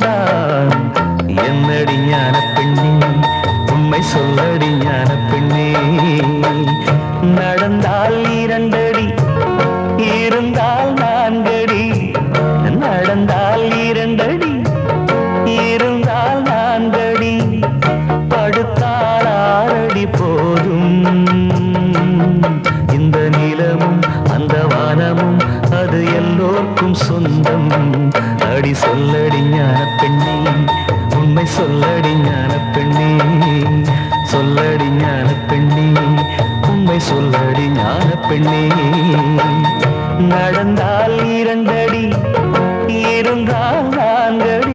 தான் என்னடி ஞான பெண்ணே உண்மை சொல்லடி ஞான பெண்ணே நடந்தால் இரண்டடி இருந்தால் நான்கடி நடந்தால் இரண்டடி இருந்தால் நான்கடி படுத்தால் ஆறடி போதும் இந்த நிலமும் அந்த வானமும் அது எல்லோருக்கும் சொந்தம் அடி சொல்லடி ஞான பெண்ணே உண்மை சொல்லடி ஞான பெண்ணே சொல்லடி ஞான பெண்ணே உண்மை சொல்லடி ஞான பெண்ணே நடந்தால் இரண்டடி இருந்தால்